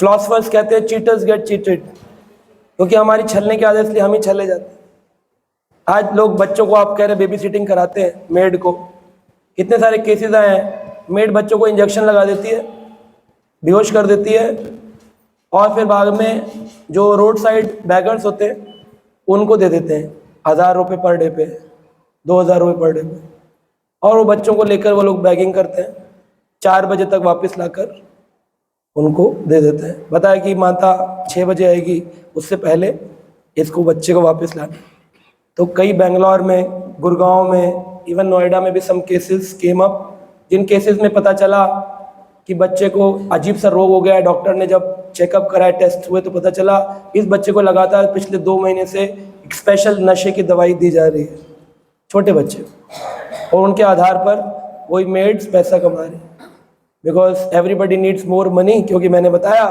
Philosophers कहते हैं cheaters get cheated, क्योंकि हमारी छलने की आदत, इसलिए हम ही छले जाते हैं। आज लोग बच्चों को आप कह रहे बेबी सिटिंग कराते हैं, मेड को, कितने सारे केसेस आए हैं, मेड बच्चों को इंजेक्शन लगा देती है, बेहोश कर देती है, और फिर बाद में जो रोड साइड बैगर्स होते हैं उनको दे देते हैं 1000 रुपये पर डे पे, 2000 रुपये पर डे पे, और वो बच्चों को लेकर वो लोग बैगिंग करते हैं, 4 बजे तक वापस लाकर उनको दे देते हैं। बताया कि माता 6 बजे आएगी, उससे पहले इसको बच्चे को वापस लाना। तो कई बेंगलोर में, गुड़गांव में, इवन नोएडा में भी सम केसेस केम अप, जिन केसेस में पता चला कि बच्चे को अजीब सा रोग हो गया है। डॉक्टर ने जब चेकअप कराया, टेस्ट हुए, तो पता चला इस बच्चे को लगातार पिछले 2 महीने से एक स्पेशल नशे की दवाई दी जा रही है, छोटे बच्चे, और उनके आधार पर वही मेड्स पैसा कमा रही है। Because everybody needs more money, क्योंकि मैंने बताया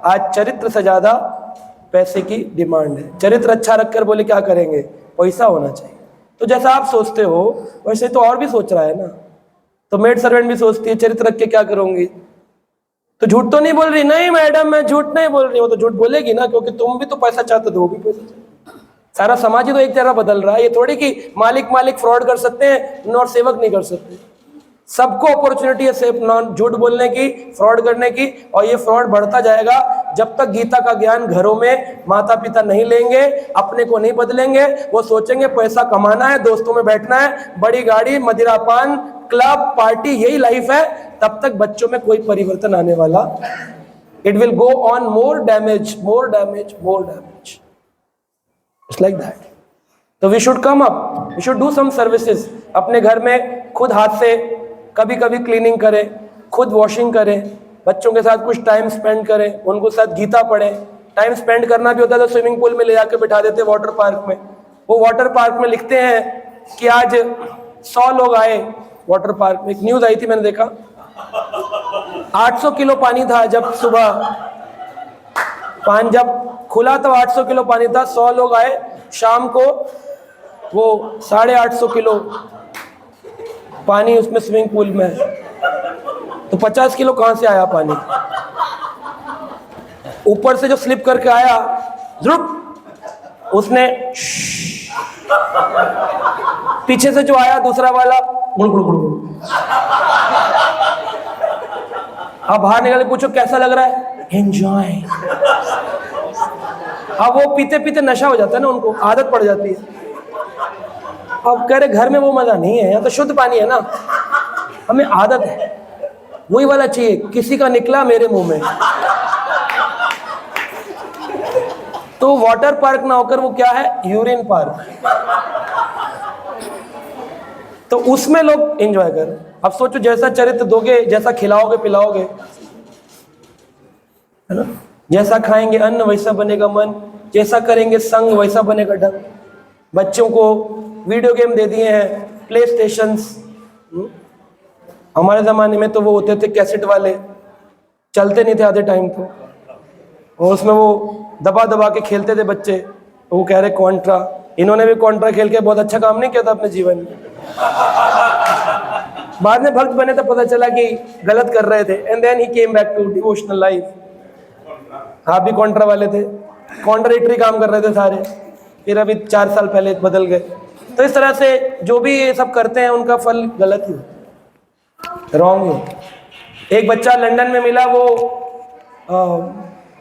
आज चरित्र से ज़्यादा पैसे की डिमांड है। चरित्र अच्छा रखकर बोले क्या करेंगे, पैसा होना चाहिए। तो जैसा आप सोचते हो वैसे तो और भी सोच रहा है ना। तो मेड सर्वेंट भी सोचती है चरित्र रख के क्या करूंगी, तो झूठ तो नहीं बोल रही, नहीं मैडम मैं झूठ नहीं बोल रही हूँ, तो झूठ बोलेगी ना, क्योंकि तुम भी तो पैसा चाहते हो, वो भी पैसा चाहते। सारा समाज ही तो एक तरह बदल रहा है। ये थोड़ी कि मालिक फ्रॉड कर सकते हैं और सेवक नहीं कर सकते। सबको अपॉर्चुनिटी है सिर्फ झूठ बोलने की, फ्रॉड करने की, और ये फ्रॉड बढ़ता जाएगा जब तक गीता का ज्ञान घरों में माता पिता नहीं लेंगे, अपने को नहीं बदलेंगे। वो सोचेंगे पैसा कमाना है, दोस्तों में बैठना है, बड़ी गाड़ी, मदिरापान, क्लब, पार्टी, यही लाइफ है, तब तक बच्चों में कोई परिवर्तन आने वाला। It will go on more damage, more damage, more damage, it's like that. तो we should come up, we should do some services. अपने घर में खुद हाथ से कभी कभी क्लीनिंग करें, खुद वॉशिंग करें, बच्चों के साथ कुछ टाइम स्पेंड करें, उनको साथ गीता पढ़ें। टाइम स्पेंड करना भी होता है तो स्विमिंग पूल में ले जाकर बिठा देते हैं, वाटर पार्क में। वो वाटर पार्क में लिखते हैं कि आज 100 लोग आए वाटर पार्क में। एक न्यूज आई थी, मैंने देखा 800 किलो पानी था जब सुबह, पानी जब खुला तो 800 किलो पानी था, 100 लोग आए, शाम को वो 850 किलो पानी उसमें स्विमिंग पूल में है। तो 50 किलो कहां से आया पानी? ऊपर से जो स्लिप करके आया, उसने पीछे से जो आया दूसरा वाला, अब बाहर निकल के पूछो कैसा लग रहा है, एंजॉय। अब वो पीते पीते नशा हो जाता है ना, उनको आदत पड़ जाती है। अब कह रहे घर में वो मजा नहीं है, यहाँ तो शुद्ध पानी है ना, हमें आदत है, वही वाला चाहिए। किसी का निकला मेरे मुंह में। तो वाटर पार्क ना होकर वो क्या है, यूरिन पार्क। तो उसमें लोग एंजॉय करें। अब सोचो जैसा चरित्र दोगे, जैसा खिलाओगे पिलाओगे, है ना, जैसा खाएंगे अन्न वैसा बनेगा मन, जैसा करेंगे संग वैसा बनेगा ढंग। बच्चों को वीडियो गेम दे दिए हैं, प्ले स्टेशंस। हमारे ज़माने में तो वो होते थे कैसेट वाले, चलते नहीं थे आधे टाइम तो, और उसमें वो दबा दबा के खेलते थे बच्चे। वो कह रहे कॉन्ट्रा, इन्होंने भी कॉन्ट्रा खेल के बहुत अच्छा काम नहीं किया था अपने जीवन में। बाद में भक्त बने तो पता चला कि गलत कर रहे थे, and then he came back to devotional life. आप भी कॉन्ट्रा वाले थे, कॉन्ट्रेटरी काम कर रहे थे सारे, फिर अभी 4 साल पहले बदल गए। तो इस तरह से जो भी ये सब करते हैं उनका फल गलत ही होता, रॉन्ग ही। एक बच्चा लंदन में मिला, वो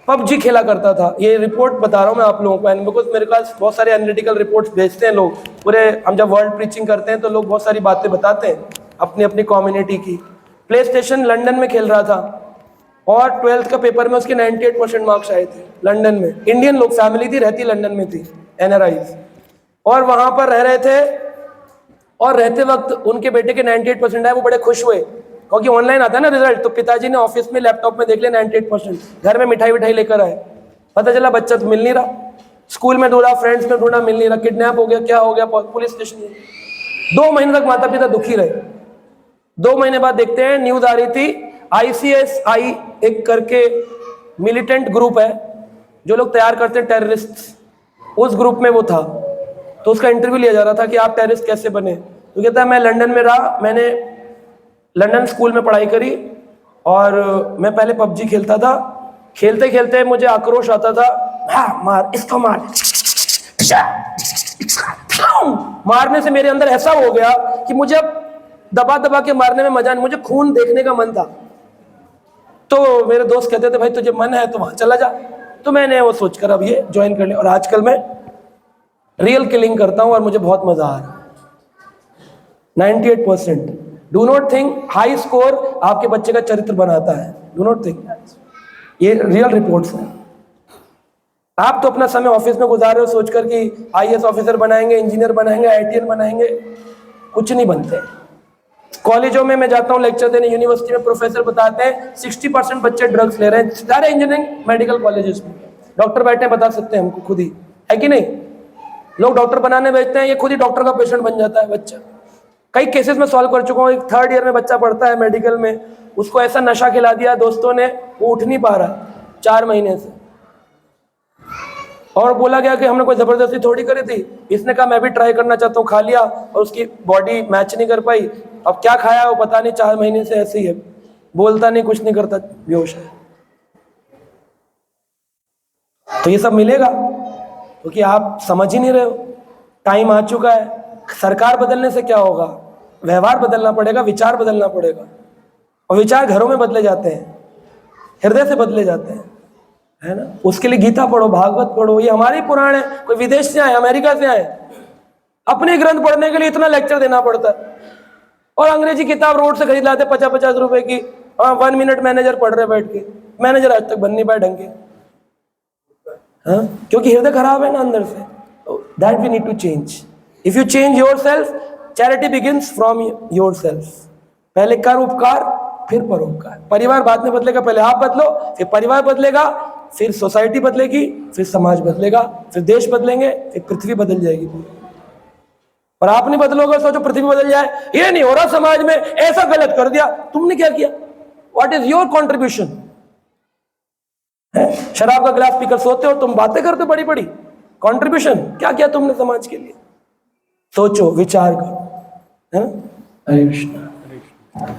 पबजी खेला करता था। ये रिपोर्ट बता रहा हूँ मैं आप लोगों को, बिकॉज मेरे पास बहुत सारे एनालिटिकल रिपोर्ट्स भेजते हैं लोग पूरे। हम जब वर्ल्ड प्रीचिंग करते हैं तो लोग बहुत सारी बातें बताते हैं अपनी अपनी कम्युनिटी की। प्ले स्टेशन लंदन में खेल रहा था और 12th का पेपर में उसके 98% मार्क्स आए थे लंदन में। इंडियन लोग, फैमिली थी, रहती लंदन में थी, NRIs, और वहां पर रह रहे थे। और रहते वक्त उनके बेटे के 98% आए, वो बड़े खुश हुए, क्योंकि ऑनलाइन आता है ना रिजल्ट। तो पिताजी ने ऑफिस में लैपटॉप में देख लिया 98%, घर में मिठाई विठाई लेकर आए। पता चला बच्चा तो मिल नहीं रहा, स्कूल में ढूंढा, फ्रेंड्स में ढूंढा, मिल नहीं रहा, किडनैप हो गया, क्या हो गया, पुलिस स्टेशन में। 2 महीने तक माता पिता दुखी रहे। 2 महीने बाद देखते हैं न्यूज आ रही थी, ICSI एक करके मिलिटेंट ग्रुप है जो लोग तैयार करते हैं टेररिस्ट, उस ग्रुप में वो था। तो उसका इंटरव्यू लिया जा रहा था कि आप टेररिस्ट कैसे बने। तो कहता है मैं लंदन में रहा, मैंने लंदन स्कूल में पढ़ाई करी, और मैं पहले पबजी खेलता था, खेलते खेलते मुझे आक्रोश आता था, हाँ मार इसको मार, मारने से मेरे अंदर ऐसा हो गया कि मुझे अब दबा दबा के मारने में मजा नहीं, मुझे खून देखने का मन था। तो मेरे दोस्त कहते थे भाई तुझे मन है तो वहां चला जा, तो मैंने वो सोचकर अब ये ज्वाइन कर लिया और आजकल मैं रियल किलिंग करता हूं और मुझे बहुत मजा आ रहा है। 98%। Do not think high score आपके बच्चे का चरित्र बनाता है, डू नॉट थिंक, ये रियल रिपोर्ट्स हैं। आप तो अपना समय ऑफिस में गुजार रहे हो सोचकर कि आईएएस ऑफिसर बनाएंगे, इंजीनियर बनाएंगे, आईटीएन बनाएंगे, कुछ नहीं बनते। कॉलेजों में मैं जाता हूँ लेक्चर देने, यूनिवर्सिटी में प्रोफेसर बताते हैं 60% बच्चे ड्रग्स ले रहे हैं सारे इंजीनियरिंग मेडिकल कॉलेजेस में। डॉक्टर बैठे बता सकते हैं हमको खुद ही, है कि नहीं? लोग डॉक्टर बनाने भेजते हैं, ये खुद ही डॉक्टर का पेशेंट बन जाता है बच्चा। कई केसेस में सॉल्व कर चुका हूँ। एक 3rd ईयर में बच्चा पढ़ता है मेडिकल में, उसको ऐसा नशा खिला दिया दोस्तों ने, वो उठ नहीं पा रहा 4 महीने से, और बोला गया कि हमने कोई जबरदस्ती थोड़ी करी थी, इसने कहा मैं भी ट्राई करना चाहता हूँ, खा लिया और उसकी बॉडी मैच नहीं कर पाई। अब क्या खाया वो पता नहीं, 4 महीने से ऐसे ही है, बोलता नहीं, कुछ नहीं करता, बेहोश है। तो ये सब मिलेगा क्योंकि आप समझ ही नहीं रहे हो। टाइम आ चुका है। सरकार बदलने से क्या होगा? व्यवहार बदलना पड़ेगा, विचार बदलना पड़ेगा, और विचार घरों में बदले जाते हैं, हृदय से बदले जाते हैं, है ना? उसके लिए गीता पढ़ो, भागवत पढ़ो, ये हमारे पुराण है। कोई विदेश से आए, अमेरिका से आए, अपने ग्रंथ पढ़ने के लिए इतना लेक्चर देना पड़ता है, और अंग्रेजी किताब रोड से खरीद लाते 50-50 रुपए की। 1 मिनट मैनेजर पढ़ रहे बैठ के, मैनेजर आज तक बन नहीं पाए ढंग के, हाँ? क्योंकि हृदय खराब है ना अंदर से। That we need to change. If you change yourself, charity begins from yourself. पहले कर उपकार, फिर परोपकार। परिवार बाद में बदलेगा, पहले आप बदलो, फिर परिवार बदलेगा, फिर सोसाइटी बदलेगी, फिर समाज बदलेगा, फिर देश बदलेंगे, फिर पृथ्वी बदल जाएगी। और आप नहीं बदलोगे, सोचो पृथ्वी बदल जाए, ये नहीं हो रहा, समाज में ऐसा गलत कर दिया, तुमने क्या किया? What is your contribution? शराब का गिलास पीकर सोते हो, तुम बातें करते बड़ी बड़ी, कॉन्ट्रीब्यूशन क्या किया तुमने समाज के लिए? सोचो, विचार करो, है ना? हरे कृष्णा।